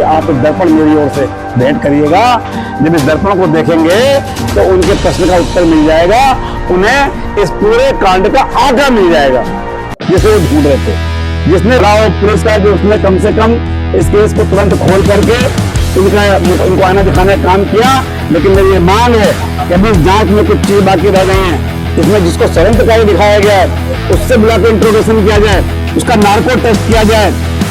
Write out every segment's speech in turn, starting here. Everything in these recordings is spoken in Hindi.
आप इस दर्पण मेरी ओर से भेंट करिएगा। जब इस दर्पण को देखेंगे तो उनके प्रश्न का उत्तर मिल जाएगा, उन्हें इस पूरे कांड का आगा मिल जाएगा जिसे वो ढूंढ रहे थे। जिसने पुलिस का जो उसने कम से कम इस केस को तुरंत खोल करके उनको आईना दिखाने का काम किया। लेकिन मेरी ये मांग है कि अभी इस जांच में कुछ चीज बाकी रह गई हैं। इसमें जिसको षड्यंत्रकारी दिखाया गया है उससे बुला के इंट्रोगेशन किया जाए, उसका नार्को टेस्ट किया जाए।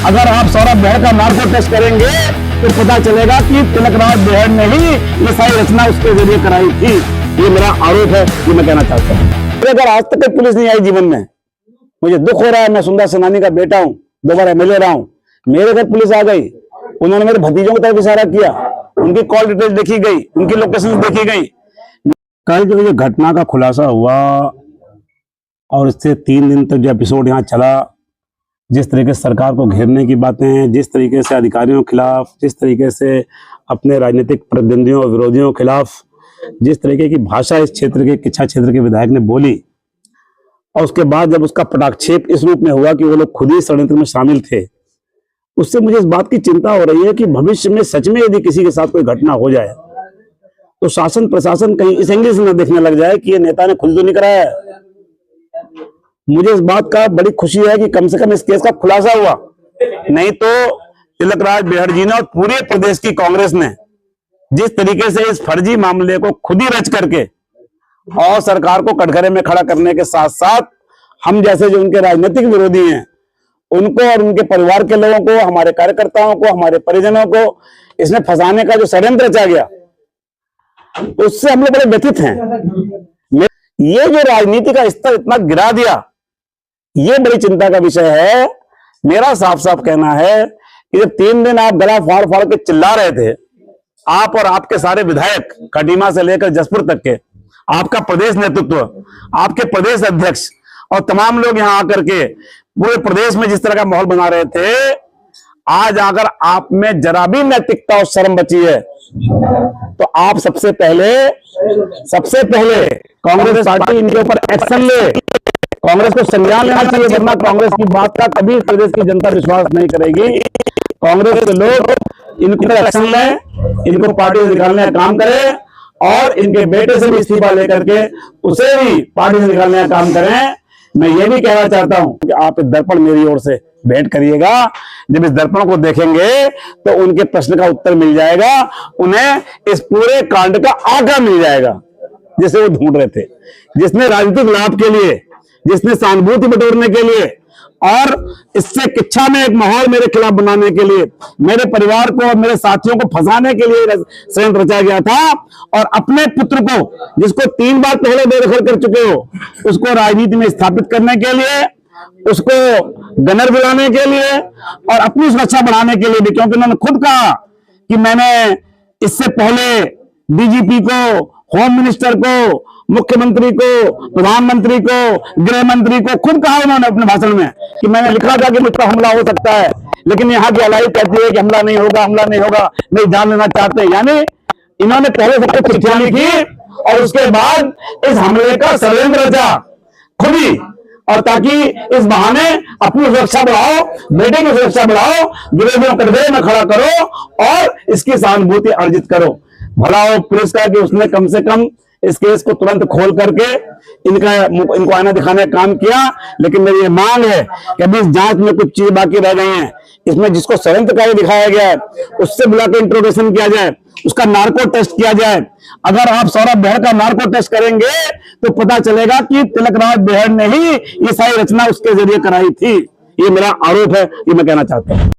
अगर आप सौरभ बेहड़ का नार्को टेस्ट करेंगे तो पता चलेगा कि तिलकराज बेहड़ ने ही ये सारी रचना उसके जरिए कराई थी। ये मेरा आरोप है, ये मैं कहना चाहता हूँ। अगर आज तक पुलिस नहीं आई जीवन में, मुझे दुख हो रहा है। मैं सुंदर सेनानी का बेटा हूँ, 2 बार एमएलए रहा हूँ। मेरे घर पुलिस आ गई, उन्होंने मेरे भतीजों की तरफ इशारा किया, उनकी कॉल डिटेल देखी गई, उनकी लोकेशन देखी गई। कल जो ये घटना का खुलासा हुआ और इससे 3 दिन तक जो एपिसोड यहाँ चला, जिस तरीके से सरकार को घेरने की बातें, जिस तरीके से अधिकारियों के खिलाफ, जिस तरीके से अपने राजनीतिक प्रतिद्वंदियों विरोधियों के खिलाफ जिस तरीके की भाषा इस क्षेत्र के किच्छा क्षेत्र के विधायक ने बोली, और उसके बाद जब उसका पटाक्षेप इस रूप में हुआ कि वो लोग खुद ही षड्यंत्र में शामिल थे, उससे मुझे इस बात की चिंता हो रही है कि भविष्य में सच में यदि किसी के साथ कोई घटना हो जाए तो शासन प्रशासन कहीं इस एंगल से न देखने लग जाए कि ये नेता ने खुद तो नहीं कराया है। मुझे इस बात का बड़ी खुशी है कि कम से कम इस केस का खुलासा हुआ, नहीं तो तिलकराज बेहड़ जी ने और पूरे प्रदेश की कांग्रेस ने जिस तरीके से इस फर्जी मामले को खुद ही रच करके और सरकार को कटघरे में खड़ा करने के साथ साथ हम जैसे जो उनके राजनीतिक विरोधी हैं उनको और उनके परिवार के लोगों को, हमारे कार्यकर्ताओं को, हमारे परिजनों को इसमें फंसाने का जो षड्यंत्र रचा गया, उससे हम लोग बड़े व्यथित हैं। ये जो राजनीति का स्तर इतना गिरा दिया, ये बड़ी चिंता का विषय है। मेरा साफ साफ कहना है कि जब 3 दिन आप गला फाड़ फाड़ के चिल्ला रहे थे, आप और आपके सारे विधायक खटीमा से लेकर जसपुर तक के, आपका प्रदेश नेतृत्व, आपके प्रदेश अध्यक्ष और तमाम लोग यहां आकर के पूरे प्रदेश में जिस तरह का माहौल बना रहे थे, आज अगर आप में जरा भी नैतिकता और शर्म बची है तो आप सबसे पहले कांग्रेस पार्टी इनके ऊपर एक्शन ले। कांग्रेस को संज्ञान लेना चाहिए, वरना कांग्रेस की बात का कभी प्रदेश की जनता विश्वास नहीं करेगी। कांग्रेस के लोग इनको एक्शन लें, इनको पार्टी से निकालने का काम करें और इनके बेटे से भी इस्तीफा लेकर के उसे भी पार्टी से निकालने का काम करें। मैं ये भी कहना चाहता हूं कि आप इस दर्पण मेरी ओर से भेंट करिएगा। जब इस दर्पण को देखेंगे तो उनके प्रश्न का उत्तर मिल जाएगा, उन्हें इस पूरे कांड का आगा मिल जाएगा जिसे वो ढूंढ रहे थे। जिसने राजनीतिक लाभ के लिए, जिसने सहानुभूति बटोरने के लिए और इससे किच्छा में एक माहौल मेरे खिलाफ बनाने के लिए, मेरे परिवार को और मेरे साथियों को फंसाने के लिए षड्यंत्र रचा गया था, और अपने पुत्र को, जिसको 3 बार पहले बेदखल कर चुके हो, उसको राजनीति में स्थापित करने के लिए, उसको गनर बुलाने के लिए और अपनी सुरक्षा बढ़ाने के लिए भी, क्योंकि उन्होंने खुद कहा कि मैंने इससे पहले डीजीपी को, होम मिनिस्टर को, मुख्यमंत्री को, प्रधानमंत्री को, गृह मंत्री को खुद कहा उन्होंने अपने भाषण में कि मैंने लिखा था कि मुझ पर हमला हो सकता है, लेकिन यहाँ की अलाई कहती है कि हमला नहीं होगा, नहीं जान लेना चाहते। यानी इन्होंने पहले सबको चिट्ठियां लिखी और उसके बाद इस हमले का षड्यंत्र रचा खुद ही, और ताकि इस बहाने अपनी सुरक्षा बढ़ाओ, बेटे की सुरक्षा बढ़ाओ, विरोधियों को कटघरे में खड़ा करो और इसकी सहानुभूति अर्जित करो। भला हो पुलिस का कि उसने कम से कम इस केस को तुरंत खोल करके इनको आईना दिखाने का काम किया। लेकिन मेरी ये मांग है कि अभी इस जांच में कुछ चीज बाकी रह गई हैं। इसमें जिसको षड्यंत्रकारी दिखाया गया है उससे बुला के इंट्रोगेशन किया जाए, उसका नार्को टेस्ट किया जाए। अगर आप सौरभ बेहड़ का नार्को टेस्ट करेंगे तो पता चलेगा कि तिलकराज बेहड़ ने ही ये सारी रचना उसके जरिए कराई थी। ये मेरा आरोप है, ये मैं कहना चाहता हूं।